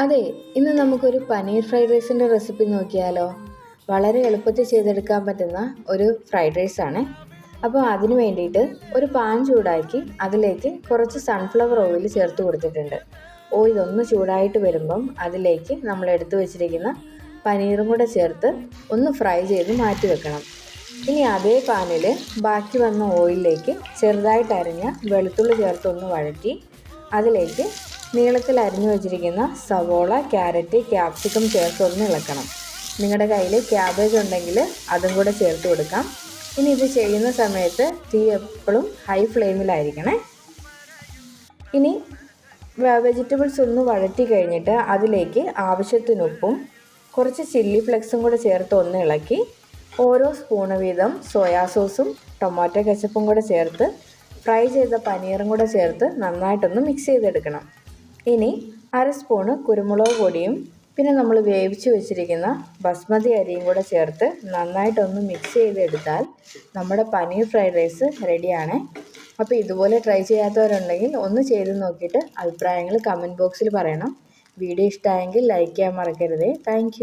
അതെ, ഇന്ന് നമുക്കൊരു പനീർ ഫ്രൈഡ് റൈസിൻ്റെ റെസിപ്പി നോക്കിയാലോ? വളരെ എളുപ്പത്തിൽ ചെയ്തെടുക്കാൻ പറ്റുന്ന ഒരു ഫ്രൈഡ് റൈസ് ആണ്. അപ്പോൾ അതിന് വേണ്ടിയിട്ട് ഒരു പാൻ ചൂടാക്കി അതിലേക്ക് കുറച്ച് സൺഫ്ലവർ ഓയിൽ ചേർത്ത് കൊടുത്തിട്ടുണ്ട്. ഓയിൽ ഒന്ന് ചൂടായിട്ട് വരുമ്പം അതിലേക്ക് നമ്മൾ എടുത്തു വെച്ചിരിക്കുന്ന പനീറും കൂടെ ചേർത്ത് ഒന്ന് ഫ്രൈ ചെയ്ത് മാറ്റി വെക്കണം. ഇനി അതേ പാനിൽ ബാക്കി വന്ന ഓയിലിലേക്ക് ചെറുതായിട്ട് അരിഞ്ഞ വെളുത്തുള്ളി ചേർത്തൊന്ന് വഴറ്റി അതിലേക്ക് നീളത്തിൽ അരിഞ്ഞു വെച്ചിരിക്കുന്ന സവോള, ക്യാരറ്റ്, ക്യാപ്സിക്കം ചേർത്ത് ഒന്ന് ഇളക്കണം. നിങ്ങളുടെ കയ്യിൽ ക്യാബേജ് ഉണ്ടെങ്കിൽ അതും കൂടെ ചേർത്ത് കൊടുക്കാം. ഇനി ഇത് ചെയ്യുന്ന സമയത്ത് തീ എപ്പോഴും ഹൈ ഫ്ലെയിമിലായിരിക്കണേ. ഇനി വെജിറ്റബിൾസ് ഒന്ന് വഴറ്റി കഴിഞ്ഞിട്ട് അതിലേക്ക് ആവശ്യത്തിന് ഉപ്പും കുറച്ച് ചില്ലി ഫ്ലെക്സും കൂടെ ചേർത്ത് ഒന്ന് ഇളക്കി ഓരോ സ്പൂണ് വീതം സോയാ സോസും ടൊമാറ്റോ കെച്ചപ്പും കൂടെ ചേർത്ത് ഫ്രൈ ചെയ്ത പനീറും കൂടെ ചേർത്ത് നന്നായിട്ടൊന്ന് മിക്സ് ചെയ്തെടുക്കണം. ഇനി അര സ്പൂണ് കുരുമുളക് പൊടിയും പിന്നെ നമ്മൾ വേവിച്ച് വെച്ചിരിക്കുന്ന ബസ്മതി അരിയും കൂടെ ചേർത്ത് നന്നായിട്ടൊന്ന് മിക്സ് ചെയ്തെടുത്താൽ നമ്മുടെ പനീർ ഫ്രൈഡ് റൈസ് റെഡിയാണ്. അപ്പോൾ ഇതുപോലെ ട്രൈ ചെയ്യാത്തവരുണ്ടെങ്കിൽ ഒന്ന് ചെയ്ത് നോക്കിയിട്ട് അഭിപ്രായങ്ങൾ കമൻറ്റ് ബോക്സിൽ പറയണം. വീഡിയോ ഇഷ്ടമായെങ്കിൽ ലൈക്ക് ചെയ്യാൻ മറക്കരുതേ. താങ്ക്